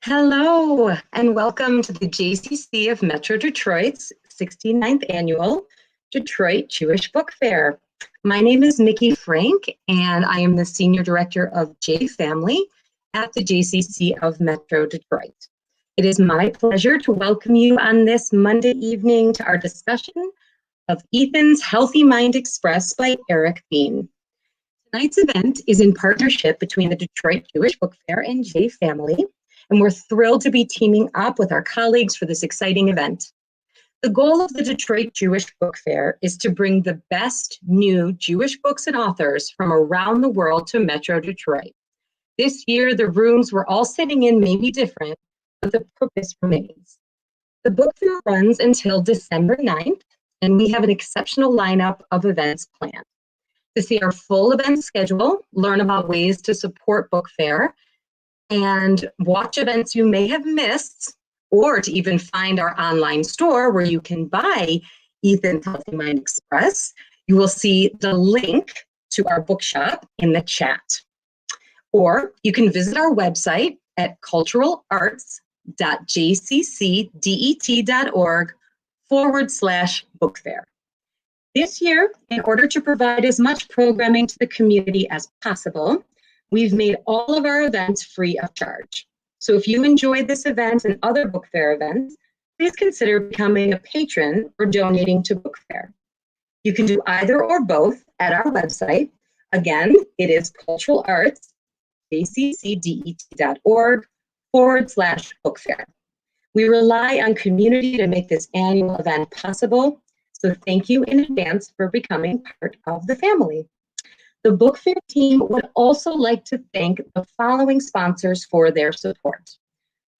Hello, and welcome to the JCC of Metro Detroit's 69th Annual Detroit Jewish Book Fair. My name is Mickey Frank, and I am the Senior Director of JFamily at the JCC of Metro Detroit. It is my pleasure to welcome you on this Monday evening to our discussion of Ethan's Healthy Mind Express by Erik Bean. Tonight's event is in partnership between the Detroit Jewish Book Fair and JFamily, and we're thrilled to be teaming up with our colleagues for this exciting event. The goal of the Detroit Jewish Book Fair is to bring the best new Jewish books and authors from around the world to Metro Detroit. This year, the rooms we're all sitting in may be different, but the purpose remains. The book fair runs until December 9th, and we have an exceptional lineup of events planned. To see our full event schedule, learn about ways to support book fair, and watch events you may have missed, or to even find our online store where you can buy Ethan's Healthy Mind Express, you will see the link to our bookshop in the chat. Or you can visit our website at culturalarts.jccdet.org/book fair. This year, in order to provide as much programming to the community as possible, we've made all of our events free of charge. So if you enjoyed this event and other book fair events, please consider becoming a patron or donating to book fair. You can do either or both at our website. Again, it is culturalarts.jccdet.org/book fair. We rely on community to make this annual event possible, so thank you in advance for becoming part of the family. The book fair team would also like to thank the following sponsors for their support.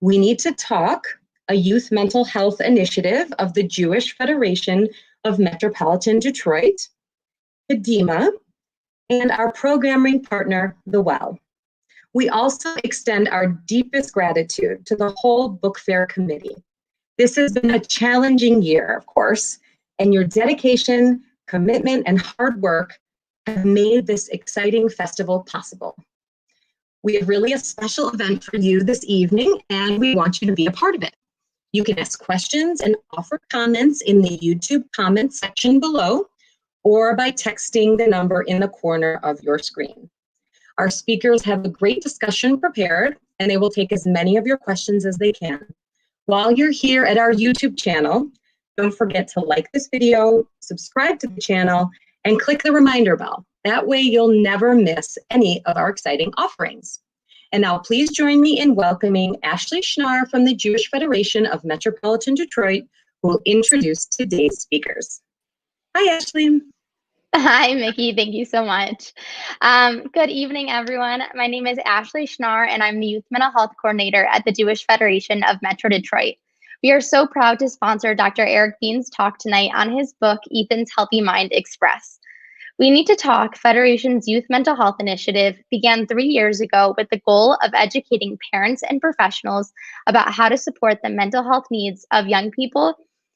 We Need to Talk, a youth mental health initiative of the Jewish Federation of Metropolitan Detroit, Kadima, and our programming partner, The Well. We also extend our deepest gratitude to the whole book fair committee. This has been a challenging year, of course, and your dedication, commitment, and hard work have made this exciting festival possible. We have really a special event for you this evening, and we want you to be a part of it. You can ask questions and offer comments in the YouTube comments section below, or by texting the number in the corner of your screen. Our speakers have a great discussion prepared, and they will take as many of your questions as they can. While you're here at our YouTube channel, don't forget to like this video, subscribe to the channel, and click the reminder bell. That way you'll never miss any of our exciting offerings. And now please join me in welcoming Ashley Schnarr from the Jewish Federation of Metropolitan Detroit, who will introduce today's speakers. Hi, Ashley. Hi, Mickey. Thank you so much. Good evening, everyone. My name is Ashley Schnarr, and I'm the Youth Mental Health Coordinator at the Jewish Federation of Metro Detroit. We are so proud to sponsor Dr. Erik Bean's talk tonight on his book, Ethan's Healthy Mind Express. We Need to Talk, Federation's Youth Mental Health Initiative, began 3 years ago with the goal of educating parents and professionals about how to support the mental health needs of young people,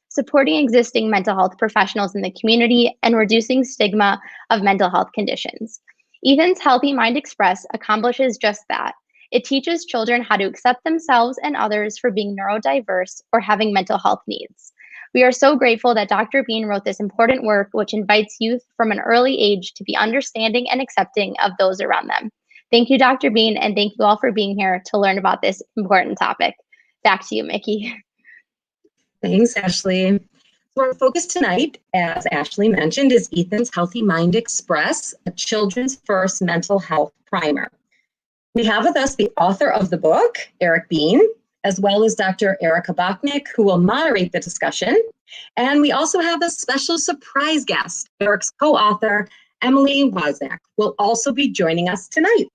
supporting existing mental health professionals in the community, and reducing stigma of mental health conditions. Ethan's Healthy Mind Express accomplishes just that. It teaches children how to accept themselves and others for being neurodiverse or having mental health needs. We are so grateful that Dr. Bean wrote this important work, which invites youth from an early age to be understanding and accepting of those around them. Thank you, Dr. Bean, and thank you all for being here to learn about this important topic. Back to you, Mickey. Thanks, Ashley. So our focus tonight, as Ashley mentioned, is Ethan's Healthy Mind Express, a children's first mental health primer. We have with us the author of the book, Erik Bean, as well as Dr. Erika Bocknek, who will moderate the discussion. And we also have a special surprise guest. Erik's co-author, Emily Wozniak, will also be joining us tonight.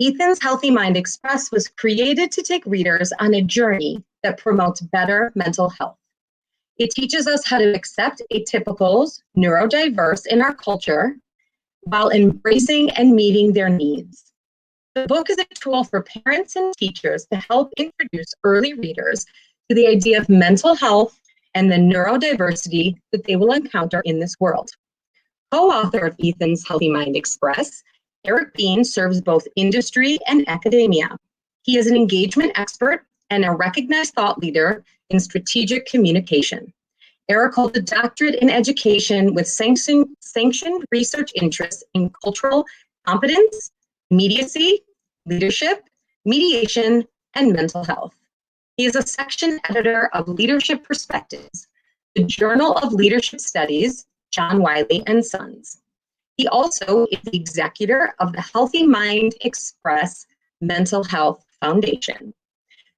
Ethan's Healthy Mind Express was created to take readers on a journey that promotes better mental health. It teaches us how to accept atypicals, neurodiverse in our culture, while embracing and meeting their needs. The book is a tool for parents and teachers to help introduce early readers to the idea of mental health and the neurodiversity that they will encounter in this world. Co-author of Ethan's Healthy Mind Express, Erik Bean serves both industry and academia. He is an engagement expert and a recognized thought leader in strategic communication. Erik holds a doctorate in education with sanctioned research interests in cultural competence, immediacy, leadership, mediation, and mental health. He is a section editor of Leadership Perspectives, the Journal of Leadership Studies, John Wiley and Sons. He also is the executor of the Healthy Mind Express Mental Health Foundation.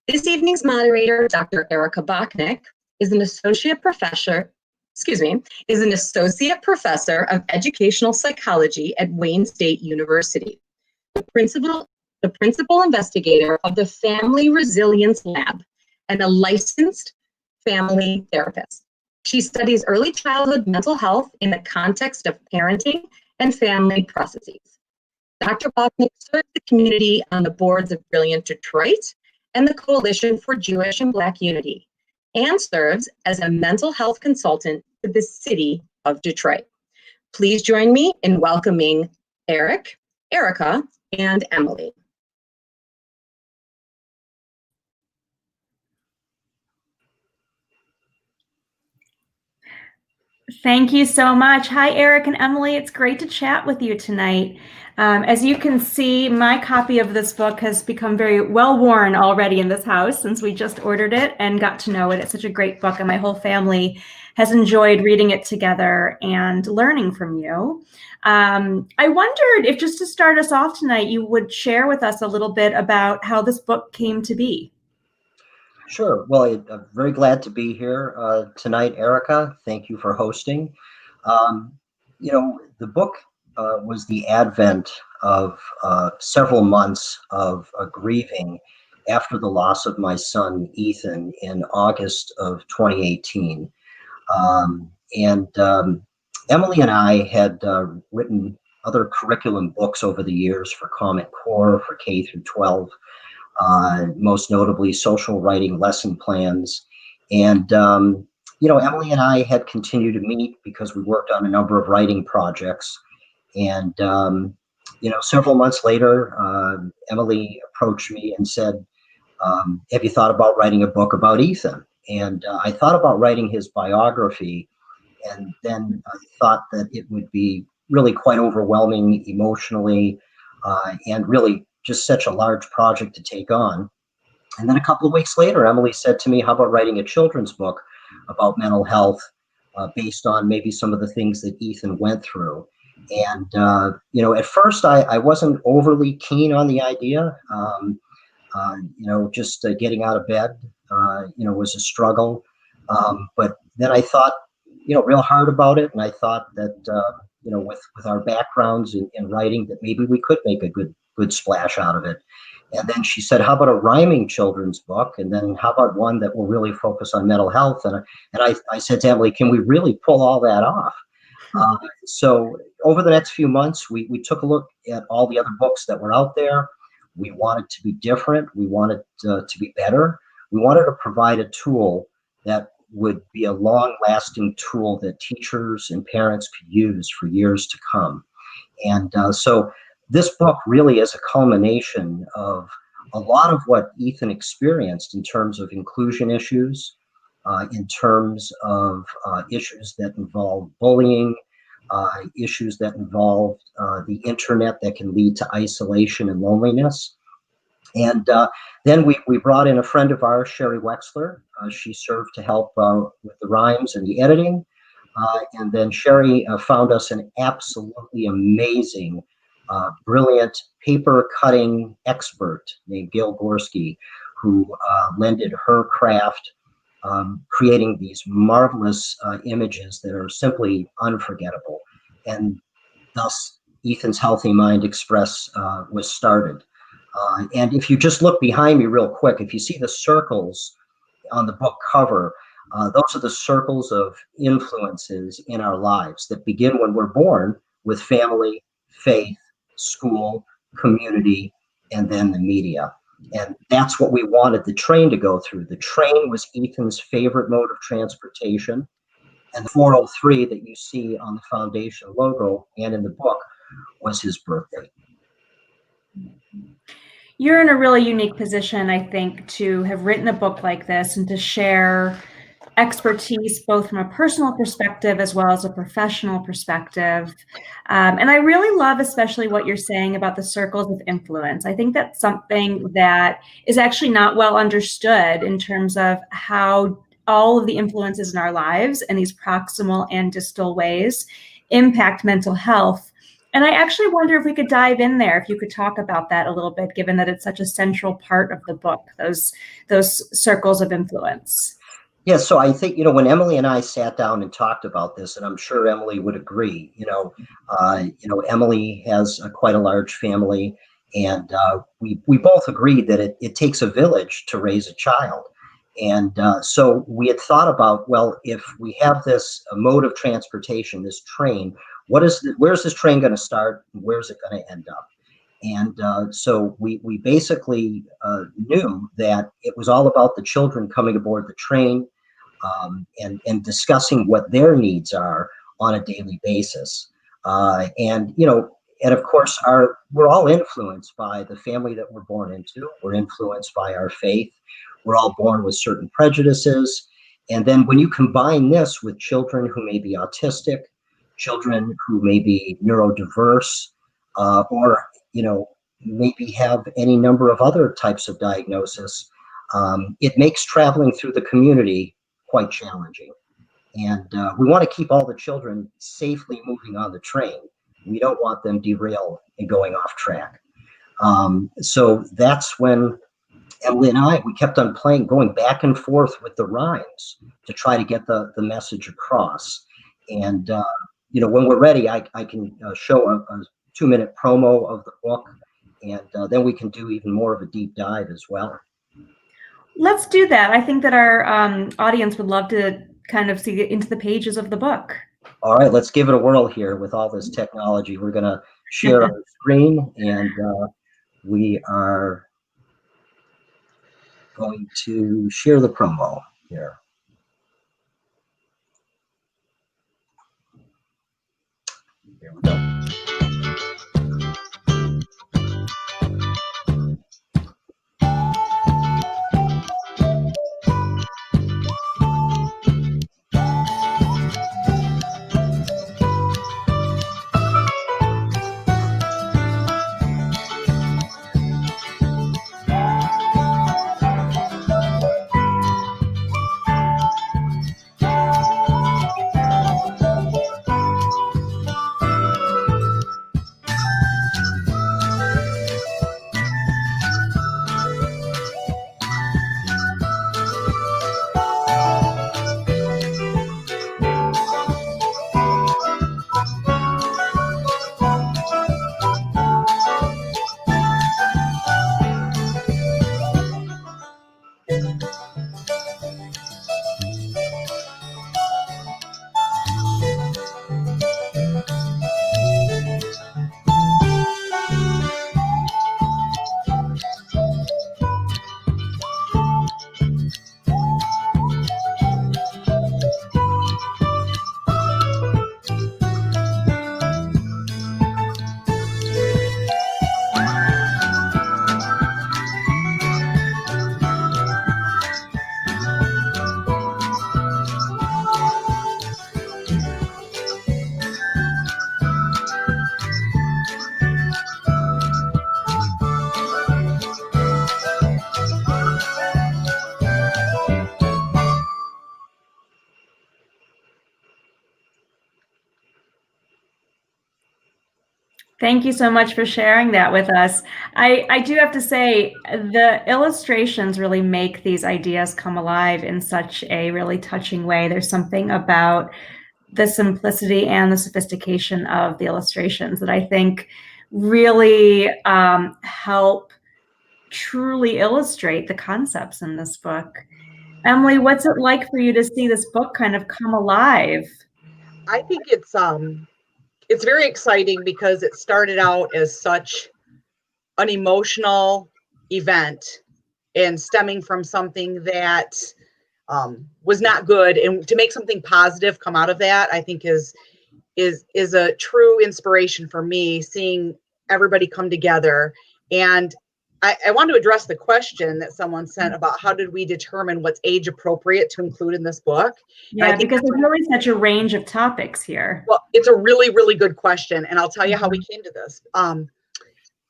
This evening's moderator, Dr. Erika Bocknek, is an associate professor of educational psychology at Wayne State University, the principal investigator of the Family Resilience Lab, and a licensed family therapist. She studies early childhood mental health in the context of parenting and family processes. Dr. Bocknek serves the community on the boards of Brilliant Detroit and the Coalition for Jewish and Black Unity, and serves as a mental health consultant to the city of Detroit. Please join me in welcoming Erik, Erika, and Emily. Thank you so much. Hi, Erik and Emily. It's great to chat with you tonight. As you can see, my copy of this book has become very well worn already in this house since we just ordered it and got to know it. It's such a great book, and my whole family has enjoyed reading it together and learning from you. I wondered if, just to start us off tonight, you would share with us a little bit about how this book came to be. Sure. Well, I'm very glad to be here tonight, Erika. Thank you for hosting. The book was the advent of several months of grieving after the loss of my son, Ethan, in August of 2018. Emily and I had written other curriculum books over the years for Common Core, for K through 12. Most notably social writing lesson plans. And, Emily and I had continued to meet because we worked on a number of writing projects. And, several months later, Emily approached me and said, have you thought about writing a book about Ethan? And I thought about writing his biography. And then I thought that it would be really quite overwhelming emotionally and really just such a large project to take on. And then a couple of weeks later, Emily said to me, how about writing a children's book about mental health based on maybe some of the things that Ethan went through? And, at first I wasn't overly keen on the idea. Just getting out of bed, was a struggle. But then I thought, real hard about it. And I thought that, with our backgrounds in writing, that maybe we could make a good splash out of it. And then she said, how about a rhyming children's book? And then how about one that will really focus on mental health? And I said to Emily, can we really pull all that off? So over the next few months, we took a look at all the other books that were out there. We wanted to be different. We wanted to be better. We wanted to provide a tool that would be a long-lasting tool that teachers and parents could use for years to come. And so this book really is a culmination of a lot of what Ethan experienced in terms of inclusion issues, in terms of issues that involve bullying, issues that involve the internet that can lead to isolation and loneliness. And then we brought in a friend of ours, Sherry Wexler. She served to help with the rhymes and the editing. And then Sherry found us an absolutely amazing, brilliant paper cutting expert named Gail Gorski, who lended her craft, creating these marvelous images that are simply unforgettable. And thus, Ethan's Healthy Mind Express was started. And if you just look behind me real quick, if you see the circles on the book cover, those are the circles of influences in our lives that begin when we're born with family, faith, school, community, and then the media. And that's what we wanted the train to go through. The train was Ethan's favorite mode of transportation. And the 403 that you see on the foundation logo and in the book was his birthday. You're in a really unique position, I think, to have written a book like this and to share expertise both from a personal perspective as well as a professional perspective. And I really love especially what you're saying about the circles of influence. I think that's something that is actually not well understood in terms of how all of the influences in our lives and these proximal and distal ways impact mental health. And I actually wonder if we could dive in there, if you could talk about that a little bit, given that it's such a central part of the book, those circles of influence. Yeah, so I think, when Emily and I sat down and talked about this, and I'm sure Emily would agree, Emily has quite a large family, and we both agreed that it takes a village to raise a child. And so we had thought about, well, if we have this mode of transportation, this train, where's this train going to start? And where's it going to end up? And so we basically knew that it was all about the children coming aboard the train and discussing what their needs are on a daily basis. And of course, we're all influenced by the family that we're born into. We're influenced by our faith. We're all born with certain prejudices. And then when you combine this with children who may be autistic, children who may be neurodiverse, or maybe have any number of other types of diagnosis, it makes traveling through the community quite challenging. And we want to keep all the children safely moving on the train. We don't want them derailed and going off track. So that's when Emily and we kept on going back and forth with the rhymes to try to get the message across. And, when we're ready, I can show a 2-minute promo of the book, and then we can do even more of a deep dive as well. Let's do that. I think that our audience would love to kind of see into the pages of the book. All right, let's give it a whirl here with all this technology. We're going to share our screen, and we are going to share the promo here. Here we go. Thank you so much for sharing that with us. I do have to say, the illustrations really make these ideas come alive in such a really touching way. There's something about the simplicity and the sophistication of the illustrations that I think really help truly illustrate the concepts in this book. Emily, what's it like for you to see this book kind of come alive? I think it's very exciting because it started out as such an emotional event and stemming from something that was not good, and to make something positive come out of that, I think is a true inspiration for me, seeing everybody come together. And I want to address the question that someone sent about how did we determine what's age appropriate to include in this book. Yeah, because there's really such a range of topics here. Well, it's a really, really good question, and I'll tell you how we came to this.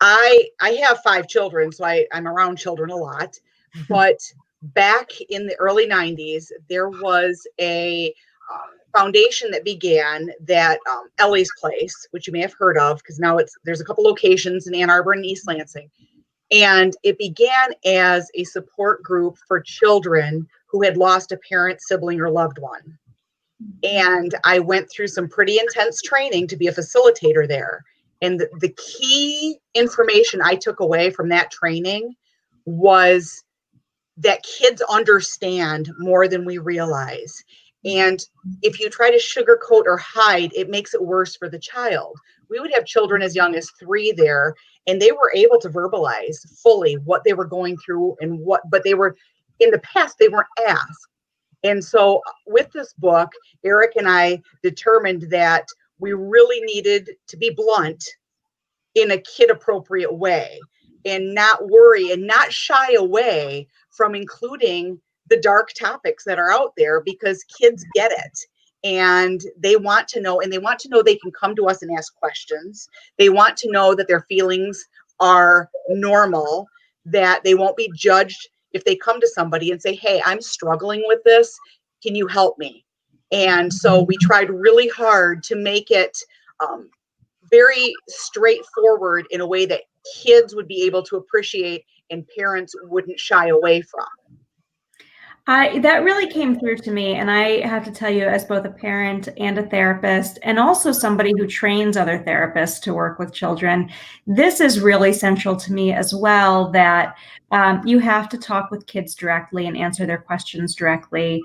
I have 5 children, so I'm around children a lot. But back in the early 90s, there was a foundation that began that Ellie's Place, which you may have heard of, because now there's a couple locations in Ann Arbor and East Lansing. And it began as a support group for children who had lost a parent, sibling, or loved one. And I went through some pretty intense training to be a facilitator there. And the key information I took away from that training was that kids understand more than we realize. And if you try to sugarcoat or hide, it makes it worse for the child. We would have children as young as 3 there, and they were able to verbalize fully what they were going through but they were, in the past, they weren't asked. And so with this book, Erik and I determined that we really needed to be blunt in a kid-appropriate way and not worry and not shy away from including the dark topics that are out there, because kids get it. And they want to know, they can come to us and ask questions. They want to know that their feelings are normal, that they won't be judged if they come to somebody and say, hey, I'm struggling with this. Can you help me? And so we tried really hard to make it very straightforward in a way that kids would be able to appreciate and parents wouldn't shy away from. That really came through to me, and I have to tell you, as both a parent and a therapist, and also somebody who trains other therapists to work with children, this is really central to me as well, that you have to talk with kids directly and answer their questions directly.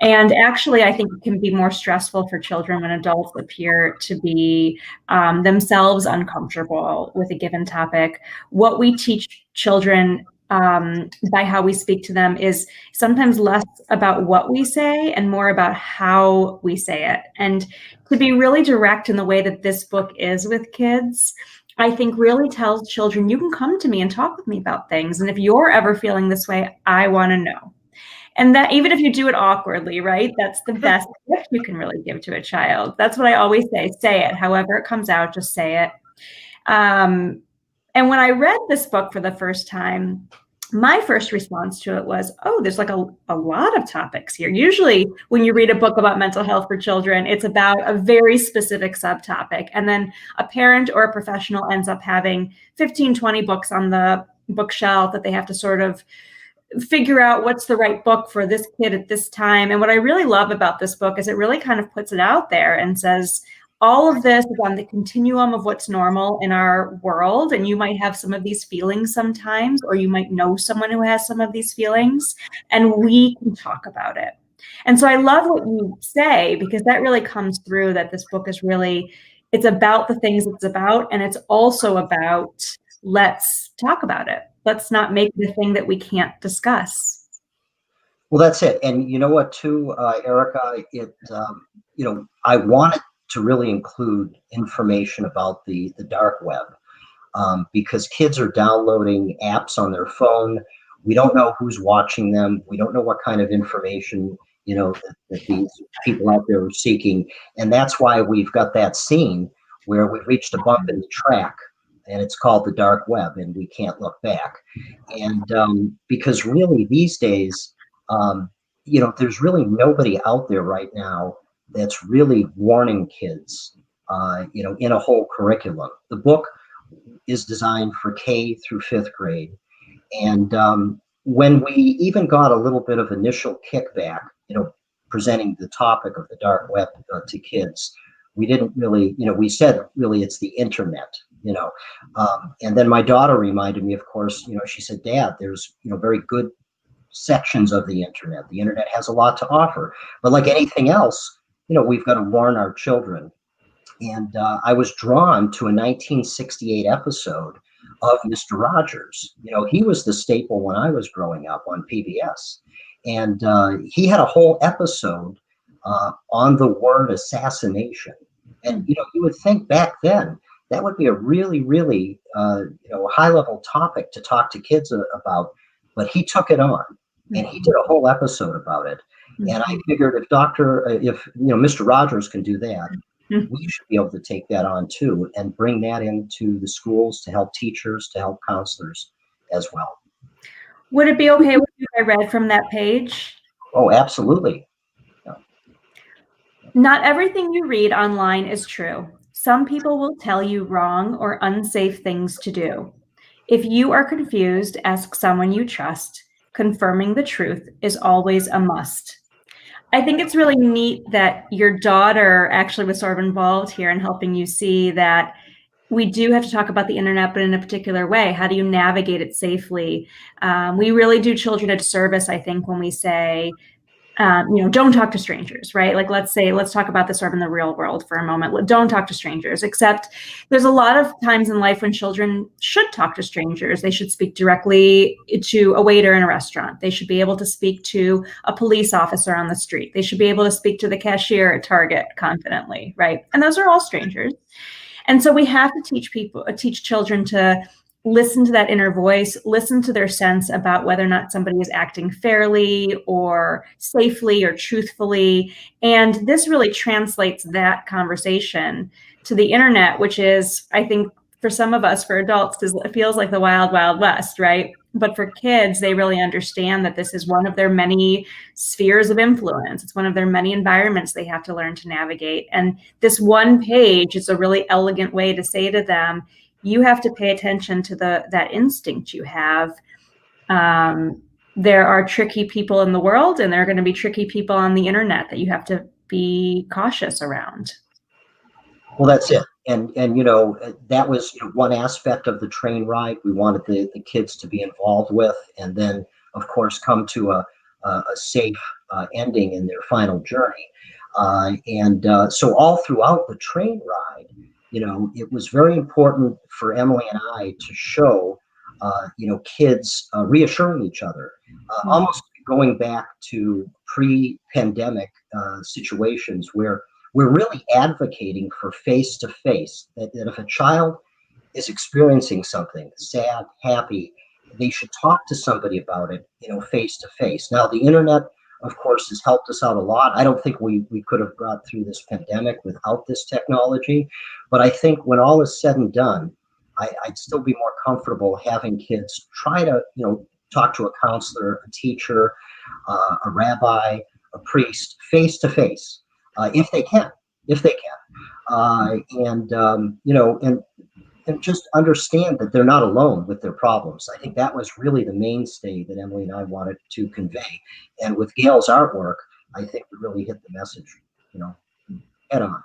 And actually, I think it can be more stressful for children when adults appear to be themselves uncomfortable with a given topic. What we teach children by how we speak to them is sometimes less about what we say and more about how we say it. And to be really direct in the way that this book is with kids, I think really tells children, you can come to me and talk with me about things. And if you're ever feeling this way, I want to know. And that even if you do it awkwardly, right? That's the best gift you can really give to a child. That's what I always say it. However it comes out, just say it. And when I read this book for the first time, my first response to it was, oh, there's like a lot of topics here. Usually when you read a book about mental health for children, it's about a very specific subtopic. And then a parent or a professional ends up having 15, 20 books on the bookshelf that they have to sort of figure out what's the right book for this kid at this time. And what I really love about this book is it really kind of puts it out there and says, all of this is on the continuum of what's normal in our world. And you might have some of these feelings sometimes, or you might know someone who has some of these feelings, and we can talk about it. And so I love what you say, because that really comes through, that this book is really, it's about the things it's about. And it's also about, let's talk about it. Let's not make it a thing that we can't discuss. Well, that's it. And you know what, too, Erika, I wanted to really include information about the dark web, because kids are downloading apps on their phone. We don't know who's watching them. We don't know what kind of information, that these people out there are seeking. And that's why we've got that scene where we've reached a bump in the track, and it's called the dark web, and we can't look back. And because really these days, there's really nobody out there right now that's really warning kids, in a whole curriculum. The book is designed for K through 5th grade. And when we even got a little bit of initial kickback, presenting the topic of the dark web to kids, we didn't really, we said really it's the internet, and then my daughter reminded me, of course, she said, Dad, there's, very good sections of the internet. The internet has a lot to offer, but like anything else, we've got to warn our children. And I was drawn to a 1968 episode of Mr. Rogers. He was the staple when I was growing up on PBS. And he had a whole episode on the word assassination. And, you would think back then that would be a really, really, high level topic to talk to kids about. But he took it on, and he did a whole episode about it. And I figured if Mr. Rogers can do that, we should be able to take that on too and bring that into the schools to help teachers, to help counselors as well. Would it be okay with you if I read from that page? Oh, absolutely. Yeah. Not everything you read online is true. Some people will tell you wrong or unsafe things to do. If you are confused, ask someone you trust. Confirming the truth is always a must. I think it's really neat that your daughter actually was sort of involved here in helping you see that we do have to talk about the internet, but in a particular way. How do you navigate it safely? We really do children a disservice, I think, when we say, don't talk to strangers, right? Like, let's talk about this sort of in the real world for a moment. Don't talk to strangers, except there's a lot of times in life when children should talk to strangers. They should speak directly to a waiter in a restaurant. They should be able to speak to a police officer on the street. They should be able to speak to the cashier at Target confidently, right? And those are all strangers. And so we have to teach children to listen to that inner voice, listen to their sense about whether or not somebody is acting fairly or safely or truthfully. And this really translates that conversation to the internet, which is, I think, for some of us, for adults, it feels like the wild, wild west, right? But for kids, they really understand that this is one of their many spheres of influence. It's one of their many environments they have to learn to navigate. And this one page is a really elegant way to say to them, you have to pay attention to that instinct you have. There are tricky people in the world, and there are going to be tricky people on the internet that you have to be cautious around. Well, that's it. And that was one aspect of the train ride we wanted the kids to be involved with, and then, of course, come to a safe ending in their final journey. So all throughout the train ride, it was very important for Emily and I to show, kids reassuring each other, almost going back to pre-pandemic situations where we're really advocating for face-to-face, that if a child is experiencing something sad, happy, they should talk to somebody about it, face-to-face. Now, the internet, of course, has helped us out a lot. I don't think we could have got through this pandemic without this technology. But I think when all is said and done, I'd still be more comfortable having kids try to, talk to a counselor, a teacher, a rabbi, a priest, face-to-face, if they can. And just understand that they're not alone with their problems. I think that was really the mainstay that Emily and I wanted to convey. And with Gail's artwork, I think we really hit the message, head on.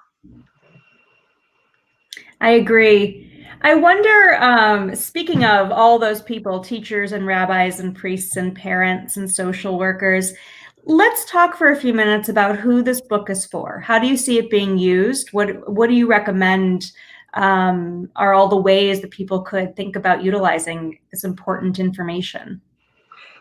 I agree. I wonder, speaking of all those people, teachers and rabbis and priests and parents and social workers, let's talk for a few minutes about who this book is for. How do you see it being used? What do you recommend are all the ways that people could think about utilizing this important information?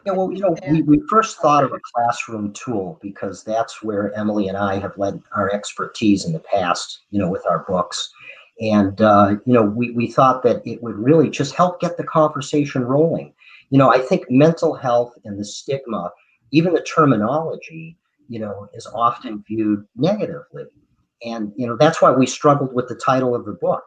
Yeah, well, we first thought of a classroom tool because that's where Emily and I have led our expertise in the past, with our books. And, we thought that it would really just help get the conversation rolling. I think mental health and the stigma, even the terminology, is often viewed negatively. And, that's why we struggled with the title of the book,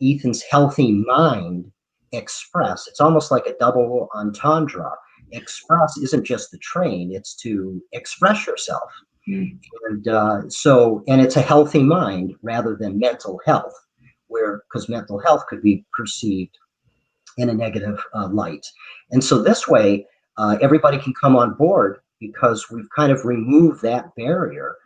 Ethan's Healthy Mind Express. It's almost like a double entendre. Express isn't just the train, it's to express yourself. And and it's a healthy mind rather than mental health, because mental health could be perceived in a negative light. And so this way, everybody can come on board because we've kind of removed that barrier.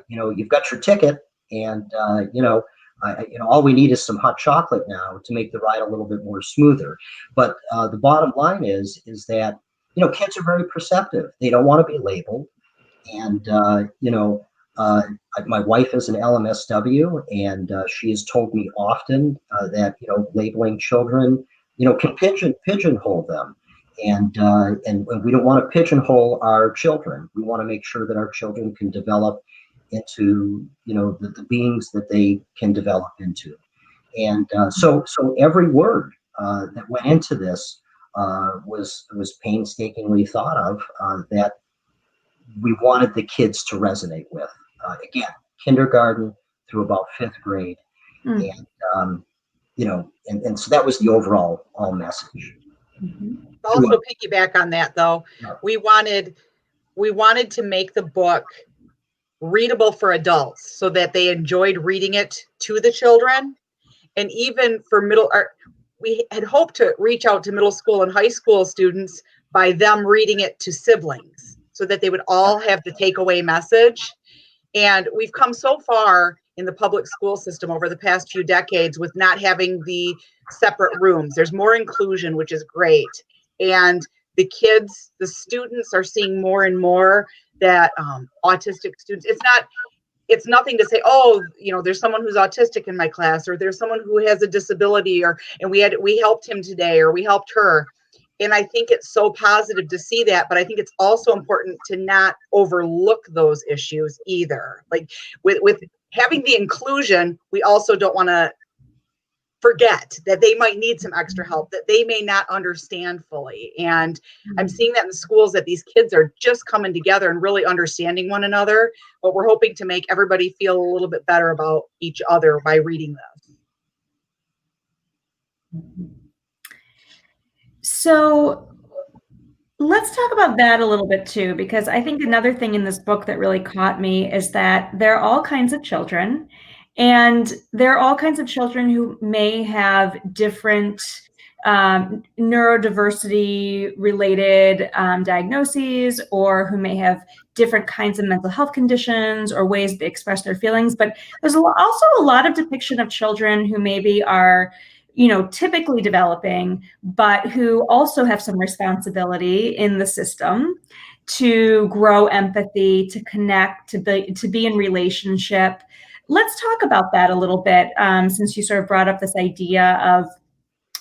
You've got your ticket, and all we need is some hot chocolate now to make the ride a little bit more smoother. But the bottom line is that kids are very perceptive. They don't want to be labeled, and my wife is an LMSW, and she has told me often that labeling children can pigeonhole them. And we don't want to pigeonhole our children. We want to make sure that our children can develop into the beings that they can develop into. And so every word that went into this was painstakingly thought of, that we wanted the kids to resonate with. Again, kindergarten through about 5th grade. And, and so that was the overall message. Also piggyback on that though, Yeah. we wanted to make the book readable for adults so that they enjoyed reading it to the children. And even for we had hoped to reach out to middle school and high school students by them reading it to siblings so that they would all have the takeaway message. And we've come so far in the public school system over the past few decades with not having the separate rooms. There's more inclusion, which is great. And the kids, the students are seeing more and more that autistic students, it's nothing to say, oh, there's someone who's autistic in my class, or there's someone who has a disability, and we helped him today, or we helped her. And I think it's so positive to see that, but I think it's also important to not overlook those issues either. Like with having the inclusion, we also don't want to forget that they might need some extra help, that they may not understand fully. And I'm seeing that in the schools, that these kids are just coming together and really understanding one another, but we're hoping to make everybody feel a little bit better about each other by reading this. So let's talk about that a little bit too, because I think another thing in this book that really caught me is that there are all kinds of children, and there are all kinds of children who may have different neurodiversity related diagnoses, or who may have different kinds of mental health conditions or ways they express their feelings. But there's also a lot of depiction of children who maybe are typically developing, but who also have some responsibility in the system to grow empathy, to connect, to be in relationship. Let's talk about that a little bit, since you sort of brought up this idea of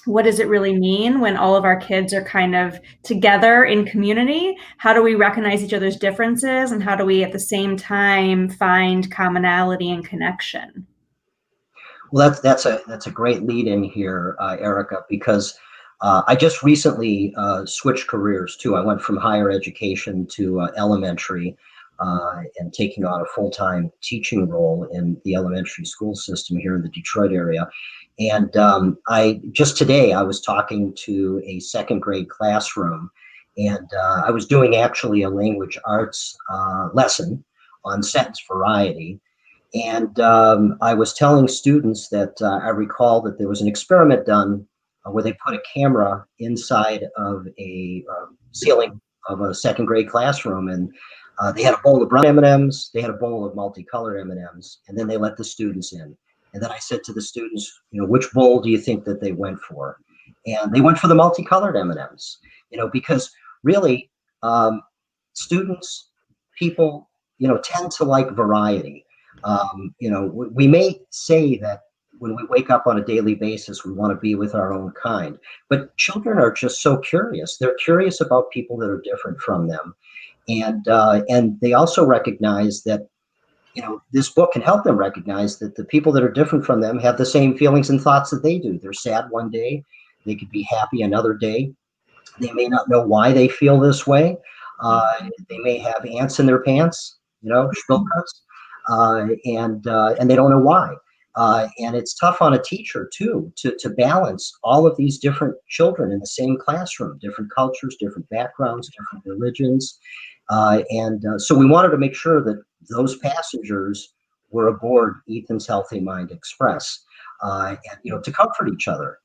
what does it really mean when all of our kids are kind of together in community? How do we recognize each other's differences, and how do we at the same time find commonality and connection? Well, that's a great lead in here, Erika, because I just recently switched careers too. I went from higher education to elementary, and taking on a full-time teaching role in the elementary school system here in the Detroit area. And today I was talking to a 2nd grade classroom, and I was doing actually a language arts lesson on sentence variety. And I was telling students that I recall that there was an experiment done where they put a camera inside of a ceiling of a 2nd grade classroom, and they had a bowl of brown M&Ms, they had a bowl of multicolored M&Ms, and then they let the students in. And then I said to the students, which bowl do you think that they went for? And they went for the multicolored M&Ms, because really students, people, tend to like variety. We may say that when we wake up on a daily basis, we want to be with our own kind, but children are just so curious. They're curious about people that are different from them. And they also recognize that, this book can help them recognize that the people that are different from them have the same feelings and thoughts that they do. They're sad one day, they could be happy another day. They may not know why they feel this way. They may have ants in their pants, spilkers. And they don't know why. And it's tough on a teacher too, to balance all of these different children in the same classroom, different cultures, different backgrounds, different religions. So we wanted to make sure that those passengers were aboard Ethan's Healthy Mind Express, and, to comfort each other.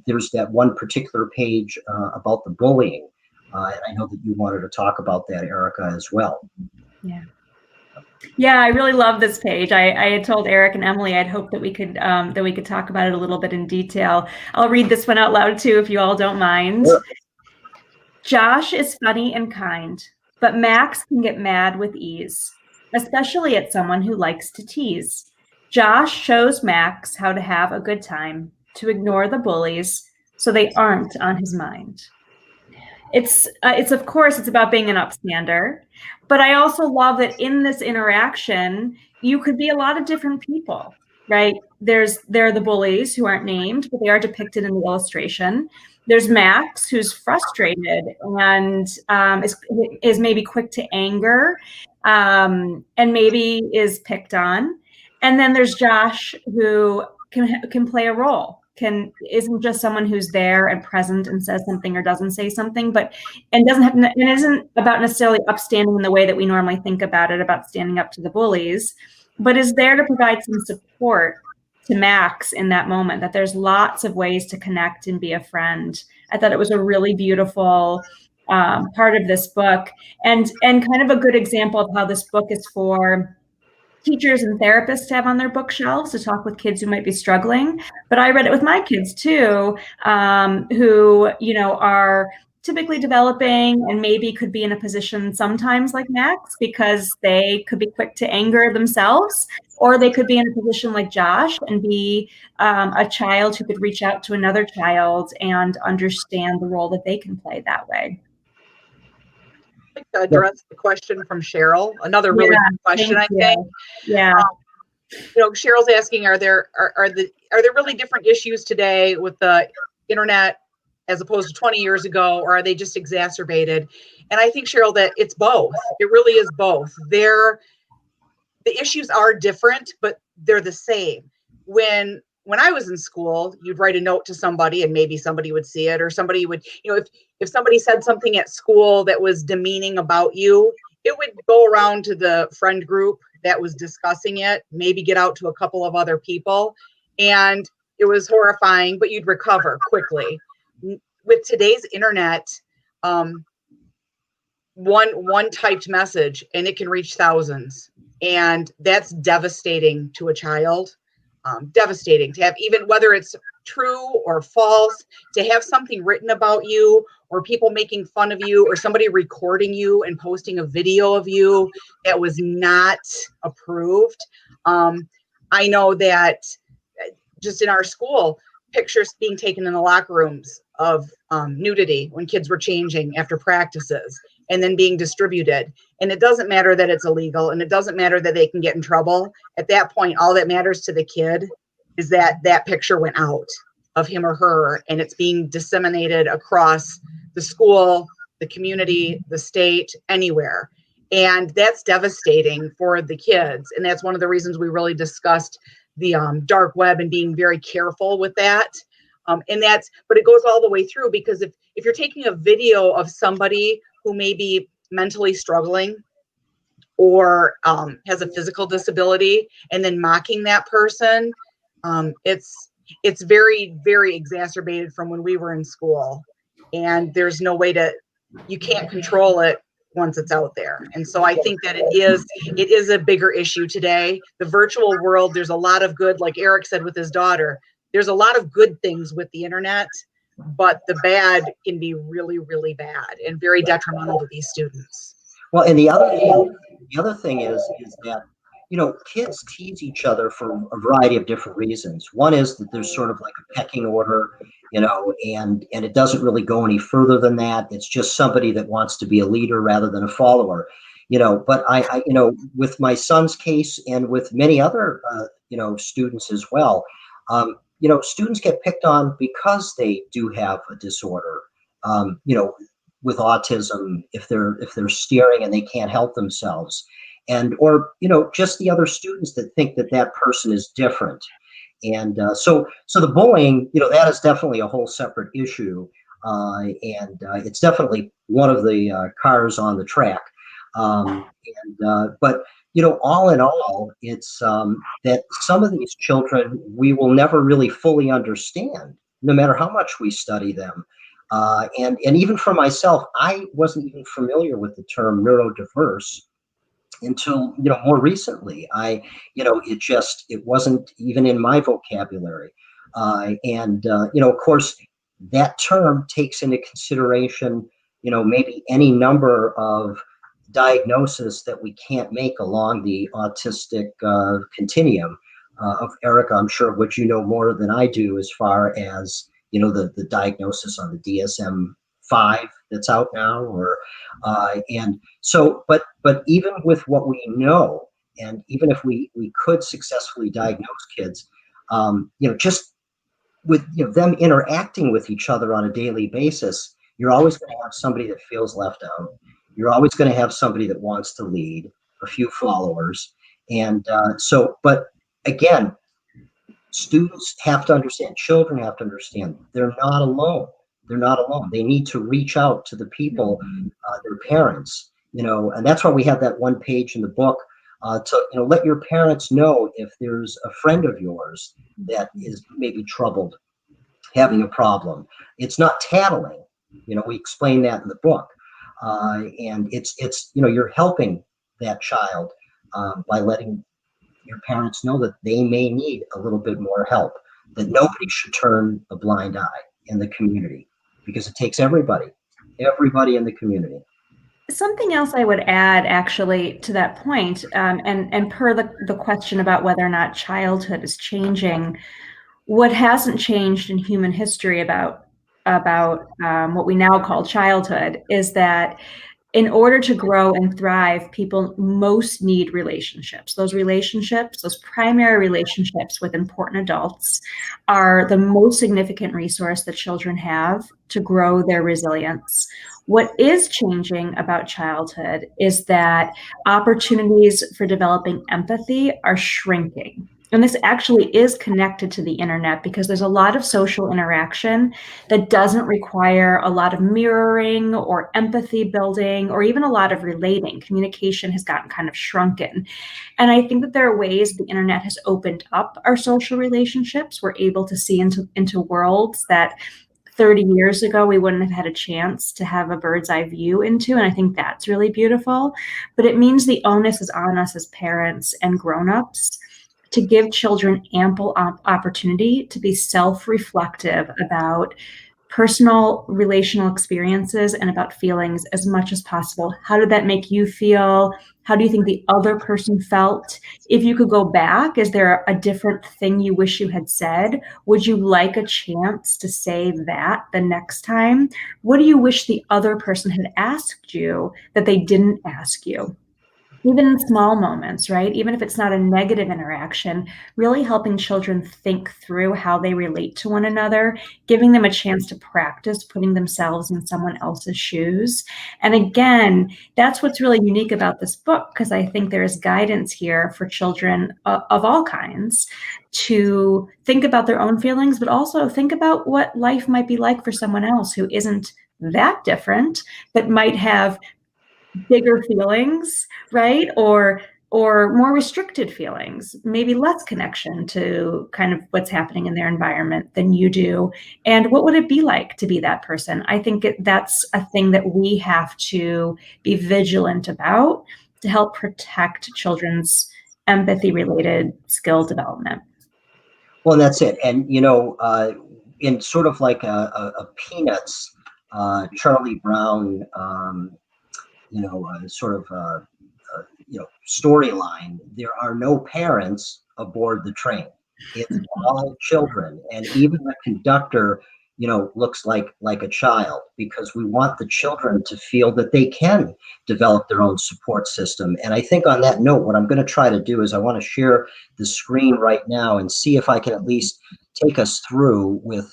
There's that one particular page about the bullying. And I know that you wanted to talk about that, Erika, as well. Yeah. Yeah, I really love this page. I had told Erik and Emily I'd hoped that we could talk about it a little bit in detail. I'll read this one out loud too, if you all don't mind. Sure. Josh is funny and kind, but Max can get mad with ease, especially at someone who likes to tease. Josh shows Max how to have a good time, to ignore the bullies so they aren't on his mind. It's of course, it's about being an upstander, but I also love that in this interaction, you could be a lot of different people. right? There are the bullies who aren't named, but they are depicted in the illustration. There's Max, who's frustrated and is maybe quick to anger, and maybe is picked on. And then there's Josh, who can play a role, isn't just someone who's there and present and says something or doesn't say something, and isn't about necessarily upstanding in the way that we normally think about it, about standing up to the bullies, but is there to provide some support to Max in that moment, that there's lots of ways to connect and be a friend. I thought it was a really beautiful part of this book, and kind of a good example of how this book is for teachers and therapists to have on their bookshelves to talk with kids who might be struggling. But I read it with my kids too, who, are typically developing and maybe could be in a position sometimes like Max, because they could be quick to anger themselves, or they could be in a position like Josh and be a child who could reach out to another child and understand the role that they can play that way. I'd like to address the question from Cheryl. Another really good question, I think. Yeah. Cheryl's asking, are there really different issues today with the internet as opposed to 20 years ago, or are they just exacerbated? And I think, Cheryl, that it's both. It really is both. The issues are different, but they're the same. When I was in school, you'd write a note to somebody and maybe somebody would see it, or somebody would, if somebody said something at school that was demeaning about you, it would go around to the friend group that was discussing it, maybe get out to a couple of other people. And it was horrifying, but you'd recover quickly. With today's internet, one typed message and it can reach thousands. And that's devastating to a child. Devastating to have, even whether it's true or false, to have something written about you, or people making fun of you, or somebody recording you and posting a video of you that was not approved. I know that just in our school, pictures being taken in the locker rooms of nudity when kids were changing after practices, and then being distributed. And it doesn't matter that it's illegal, and it doesn't matter that they can get in trouble. At that point, all that matters to the kid is that that picture went out of him or her, and it's being disseminated across the school, the community, the state, anywhere. And that's devastating for the kids. And that's one of the reasons we really discussed the dark web and being very careful with that. But it goes all the way through, because if you're taking a video of somebody who may be mentally struggling or has a physical disability and then mocking that person, it's very, very exacerbated from when we were in school. And there's no way you can't control it once it's out there. And so I think that it is a bigger issue today. The virtual world, there's a lot of good, like Erik said with his daughter, there's a lot of good things with the internet, but the bad can be really, really bad and very detrimental to these students. Well, and the other thing is that, kids tease each other for a variety of different reasons. One is that there's sort of like a pecking order, and it doesn't really go any further than that. It's just somebody that wants to be a leader rather than a follower, but I with my son's case and with many other, students as well, students get picked on because they do have a disorder, with autism, if they're steering and they can't help themselves, or just the other students that think that person is different. And so the bullying, that is definitely a whole separate issue, and it's definitely one of the cars on the track. But all in all, it's that some of these children we will never really fully understand, no matter how much we study them. And even for myself, I wasn't even familiar with the term neurodiverse until more recently. It wasn't even in my vocabulary. Of course, that term takes into consideration maybe any number of diagnosis that we can't make along the autistic continuum. Of Erika, I'm sure what you know more than I do as far as the diagnosis on the DSM-5 that's out now, but even with what we know And even if we could successfully diagnose kids, just with them interacting with each other on a daily basis, you're always going to have somebody that feels left out. You're always going to have somebody that wants to lead, a few followers. And but again, students have to understand, children have to understand, they're not alone. They're not alone. They need to reach out to the people, their parents, and that's why we have that one page in the book to let your parents know if there's a friend of yours that is maybe troubled, having a problem. It's not tattling. We explain that in the book. And it's you're helping that child by letting your parents know that they may need a little bit more help, that nobody should turn a blind eye in the community, because it takes everybody in the community. Something else I would add actually to that point, and per the question about whether or not childhood is changing, what hasn't changed in human history about what we now call childhood is that in order to grow and thrive, people most need relationships. Those relationships, those primary relationships with important adults, are the most significant resource that children have to grow their resilience. What is changing about childhood is that opportunities for developing empathy are shrinking. And this actually is connected to the internet, because there's a lot of social interaction that doesn't require a lot of mirroring or empathy building or even a lot of relating. Communication has gotten kind of shrunken. And I think that there are ways the internet has opened up our social relationships. We're able to see into worlds that 30 years ago we wouldn't have had a chance to have a bird's eye view into. And I think that's really beautiful. But it means the onus is on us as parents and grown-ups to give children ample opportunity to be self-reflective about personal relational experiences and about feelings as much as possible. How did that make you feel? How do you think the other person felt? If you could go back, is there a different thing you wish you had said? Would you like a chance to say that the next time? What do you wish the other person had asked you that they didn't ask you? Even in small moments, right? Even if it's not a negative interaction, really helping children think through how they relate to one another, giving them a chance to practice putting themselves in someone else's shoes. And again, that's what's really unique about this book, because I think there is guidance here for children of all kinds to think about their own feelings, but also think about what life might be like for someone else who isn't that different, but might have bigger feelings, right? Or more restricted feelings, maybe less connection to kind of what's happening in their environment than you do. And what would it be like to be that person? I think that's a thing that we have to be vigilant about to help protect children's empathy-related skill development. Well, that's it. And, in sort of like a Peanuts, Charlie Brown, storyline, there are no parents aboard the train. It's all children. And even the conductor, looks like a child, because we want the children to feel that they can develop their own support system. And I think on that note, what I'm going to try to do is I want to share the screen right now and see if I can at least take us through with,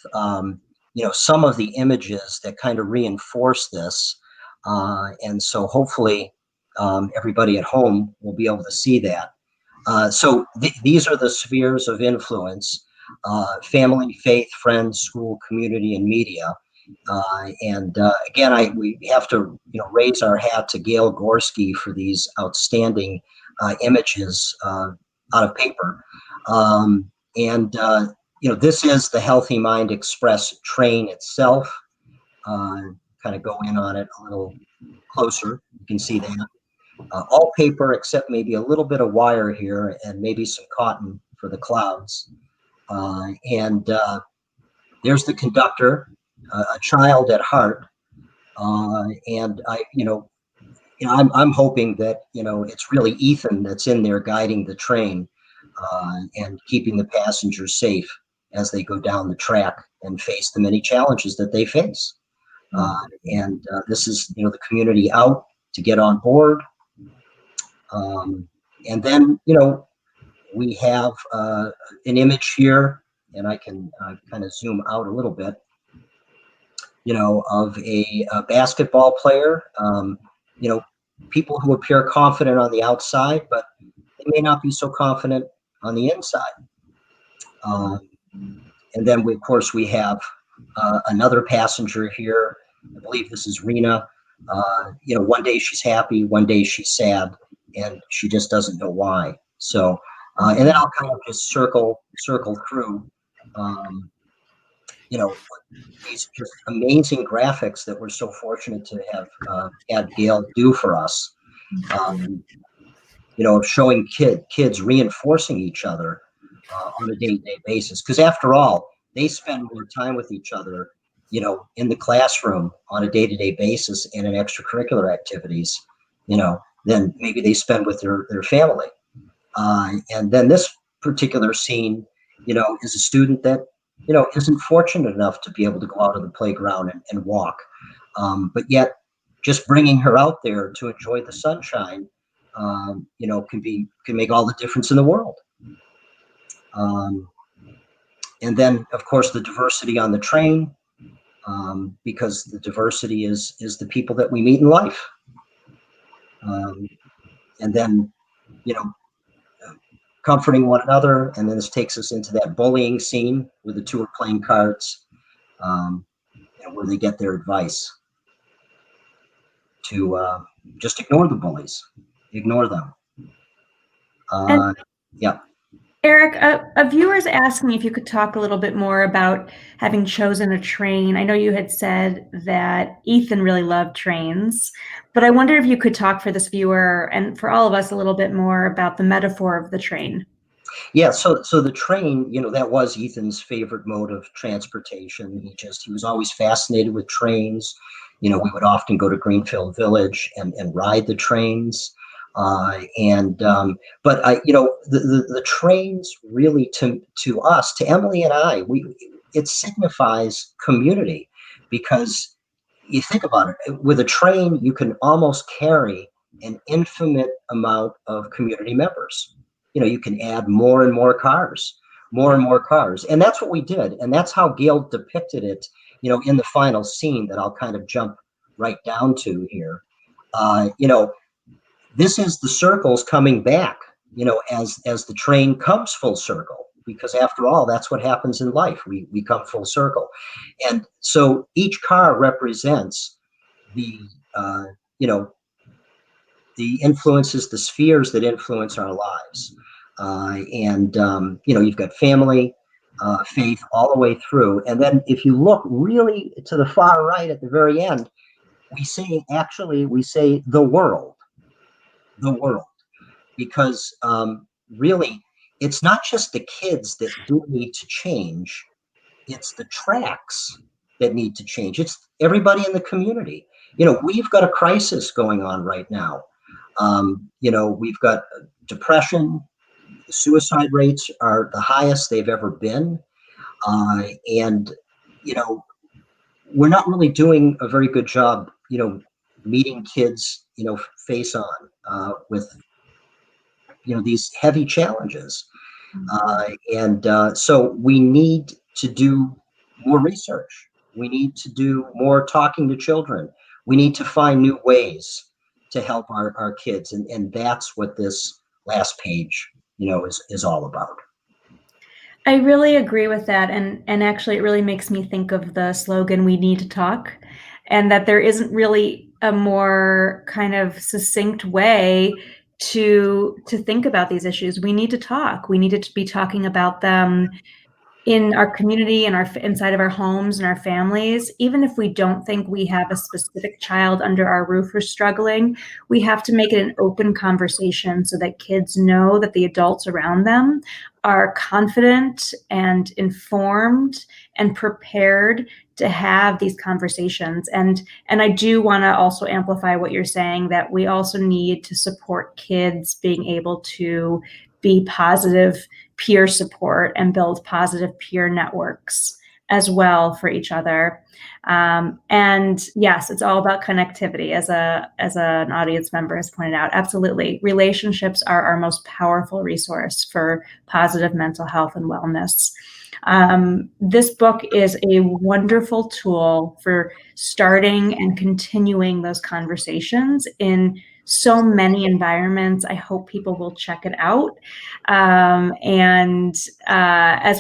some of the images that kind of reinforce this. And so hopefully everybody at home will be able to see that. So these are the spheres of influence: family, faith, friends, school, community, and media. Again, we have to raise our hat to Gail Gorski for these outstanding images out of paper. This is the Healthy Mind Express train itself. Kind of go in on it a little closer. You can see that. All paper except maybe a little bit of wire here and maybe some cotton for the clouds. There's the conductor, a child at heart. I'm hoping that, it's really Ethan that's in there guiding the train and keeping the passengers safe as they go down the track and face the many challenges that they face. This is, the community out to get on board. And then, we have an image here, and I can kind of zoom out a little bit, of a basketball player, people who appear confident on the outside, but they may not be so confident on the inside. And then, of course, we have another passenger here. I believe this is Rena. One day she's happy, one day she's sad, and she just doesn't know why. So, and then I'll kind of just circle through, these just amazing graphics that we're so fortunate to have had Gail do for us. Showing kids reinforcing each other on a day-to-day basis. Because after all, they spend more time with each other, in the classroom on a day-to-day basis and in extracurricular activities, than maybe they spend with their family. And then this particular scene, is a student that, isn't fortunate enough to be able to go out on the playground and walk. But yet just bringing her out there to enjoy the sunshine, can make all the difference in the world. And then, of course, the diversity on the train, because the diversity is the people that we meet in life. And then, comforting one another. And then this takes us into that bullying scene where the two are playing cards, where they get their advice to just ignore the bullies, ignore them. Yeah. Erik, a viewer's asking if you could talk a little bit more about having chosen a train. I know you had said that Ethan really loved trains, but I wonder if you could talk for this viewer and for all of us a little bit more about the metaphor of the train. Yeah, so the train, that was Ethan's favorite mode of transportation. He was always fascinated with trains. We would often go to Greenfield Village and ride the trains. But the trains really to us, to Emily and I, it signifies community, because you think about it, with a train, you can almost carry an infinite amount of community members. You can add more and more cars. And that's what we did. And that's how Gail depicted it, in the final scene that I'll kind of jump right down to here. This is the circles coming back, as the train comes full circle, because after all, that's what happens in life. We come full circle. And so each car represents the influences, the spheres that influence our lives. You've got family, faith, all the way through. And then if you look really to the far right at the very end, we say the world. Because really, it's not just the kids that do need to change, it's the tracks that need to change. It's everybody in the community. We've got a crisis going on right now. We've got depression. The suicide rates are the highest they've ever been. We're not really doing a very good job, meeting kids, face on with, these heavy challenges. So we need to do more research. We need to do more talking to children. We need to find new ways to help our kids. And that's what this last page, is all about. I really agree with that. And actually, it really makes me think of the slogan, "We need to talk," and that there isn't really a more kind of succinct way to think about these issues. We need to talk. We need to be talking about them in our community and inside of our homes and our families. Even if we don't think we have a specific child under our roof who's struggling, we have to make it an open conversation so that kids know that the adults around them are confident and informed and prepared to have these conversations. And I do want to also amplify what you're saying, that we also need to support kids being able to be positive peer support and build positive peer networks as well for each other. And yes, it's all about connectivity, as an audience member has pointed out. Absolutely. Relationships are our most powerful resource for positive mental health and wellness. This book is a wonderful tool for starting and continuing those conversations in so many environments. I hope people will check it out. As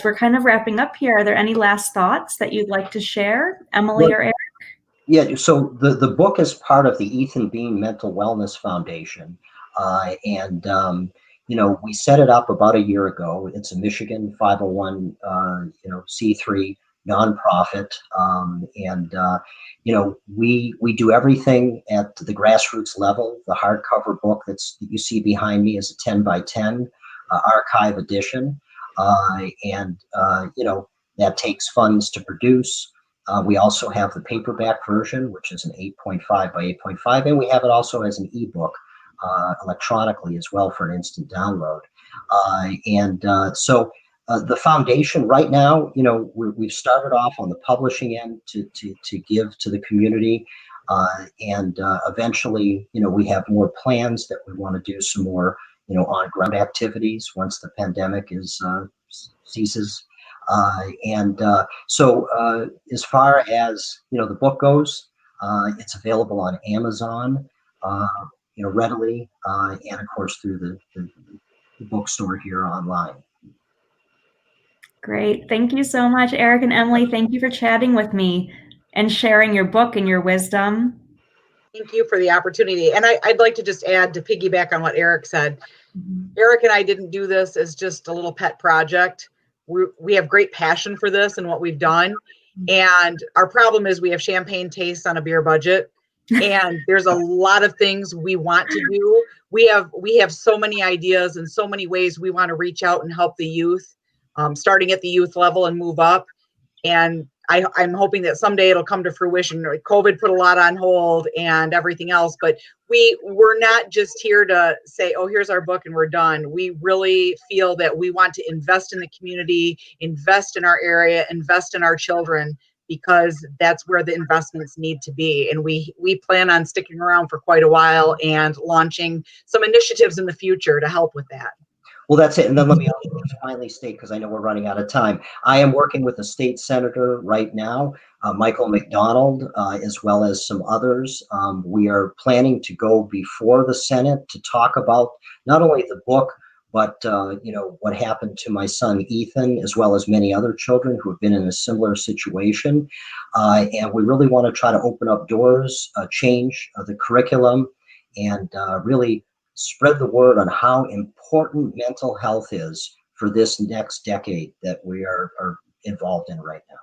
we're kind of wrapping up here, are there any last thoughts that you'd like to share, Emily or Eric? Yeah, so the book is part of the Erik Bean Mental Wellness Foundation. We set it up about a year ago. It's a Michigan 501, C3 nonprofit. We do everything at the grassroots level. The hardcover book that you see behind me is a 10 by 10 archive edition. That takes funds to produce. We also have the paperback version, which is an 8.5 by 8.5, and we have it also as an ebook electronically as well for an instant download. The foundation right now, we've started off on the publishing end to give to the community. Eventually, we have more plans that we want to do some more, on-ground activities once the pandemic ceases. As far as, the book goes, it's available on Amazon, readily, and of course through the bookstore here online. Great. Thank you so much, Eric and Emily. Thank you for chatting with me and sharing your book and your wisdom. Thank you for the opportunity. And I'd like to just add, to piggyback on what Eric said. Eric and I didn't do this as just a little pet project. We have great passion for this and what we've done. And our problem is we have champagne tastes on a beer budget. And there's a lot of things we want to do. We have so many ideas and so many ways we want to reach out and help the youth, starting at the youth level and move up. And I'm hoping that someday it'll come to fruition. COVID put a lot on hold and everything else, but we're not just here to say, oh, here's our book and we're done. We really feel that we want to invest in the community, invest in our area, invest in our children, because that's where the investments need to be. And we plan on sticking around for quite a while and launching some initiatives in the future to help with that. Well, that's it. And then let me finally state, because I know we're running out of time, I am working with a state senator right now, Michael McDonald, as well as some others. We are planning to go before the Senate to talk about not only the book, but what happened to my son Ethan, as well as many other children who have been in a similar situation. And we really want to try to open up doors, change the curriculum, and really spread the word on how important mental health is for this next decade that we are involved in right now.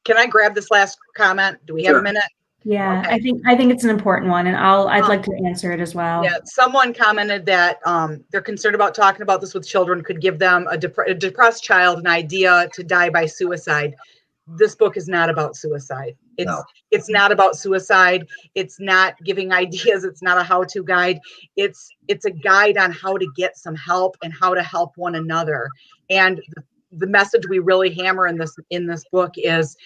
Can I grab this last comment? Do we have a minute? Yeah, okay. I think it's an important one, and I'd like to answer it as well. Yeah, someone commented that they're concerned about talking about this with children could give them a depressed child an idea to die by suicide. This book is not about suicide. It's not about suicide. It's not giving ideas. It's not a how-to guide. It's a guide on how to get some help and how to help one another. And the message we really hammer in this book is,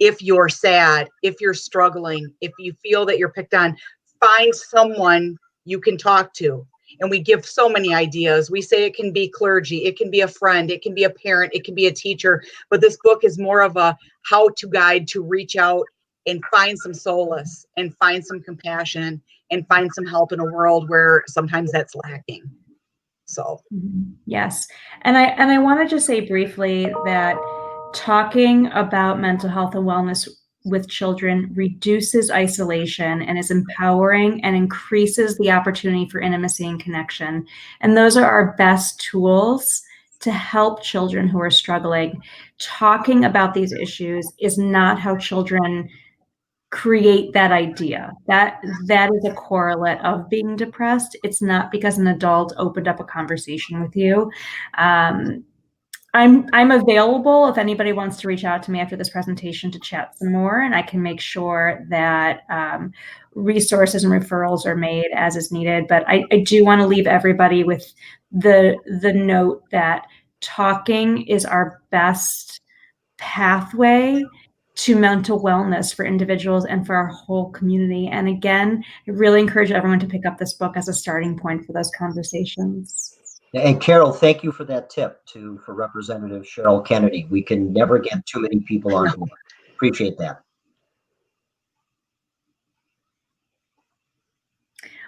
if you're sad, if you're struggling, if you feel that you're picked on, find someone you can talk to. And we give so many ideas. We say it can be clergy, it can be a friend, it can be a parent, it can be a teacher. But this book is more of a how-to guide to reach out and find some solace and find some compassion and find some help in a world where sometimes that's lacking. So yes. And I want to just say briefly that talking about mental health and wellness with children reduces isolation and is empowering and increases the opportunity for intimacy and connection. And those are our best tools to help children who are struggling. Talking about these issues is not how children create that idea. That is a correlate of being depressed. It's not because an adult opened up a conversation with you. I'm available if anybody wants to reach out to me after this presentation to chat some more, and I can make sure that resources and referrals are made as is needed. But I do want to leave everybody with the note that talking is our best pathway to mental wellness for individuals and for our whole community. And again, I really encourage everyone to pick up this book as a starting point for those conversations. And Carol, thank you for that tip for Representative Cheryl Kennedy. We can never get too many people on board. Appreciate that.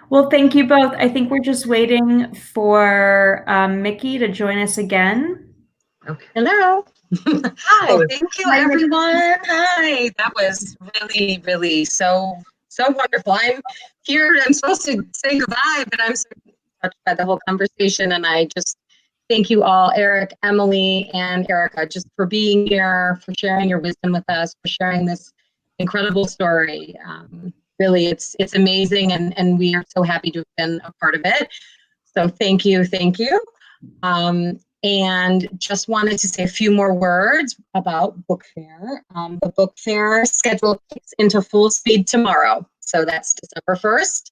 Well, thank you both. I think we're just waiting for Mickey to join us again. Okay. Hello. Hi. Well, thank you, everyone. Hi. That was really, really so wonderful. I'm here. I'm supposed to say goodbye, but I'm so touched by the whole conversation. And I just thank you all, Erik, Emily, and Erika, just for being here, for sharing your wisdom with us, for sharing this incredible story. Really, it's amazing, and we are so happy to have been a part of it. So thank you. And just wanted to say a few more words about Book Fair. The Book Fair schedule kicks into full speed tomorrow. So that's December 1st.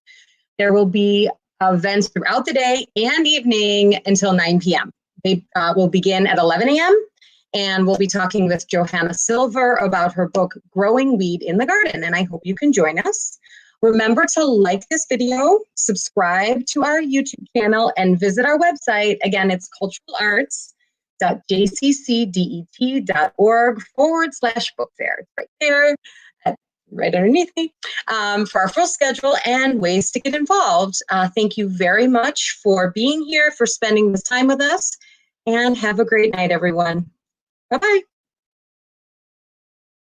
There will be events throughout the day and evening until 9 p.m. They will begin at 11 a.m. And we'll be talking with Johanna Silver about her book, Growing Weed in the Garden. And I hope you can join us. Remember to like this video, subscribe to our YouTube channel, and visit our website. Again, it's culturalarts.jccdet.org/book fair. It's right there, right underneath me, for our full schedule and ways to get involved. Thank you very much for being here, for spending this time with us, and have a great night, everyone. Bye-bye.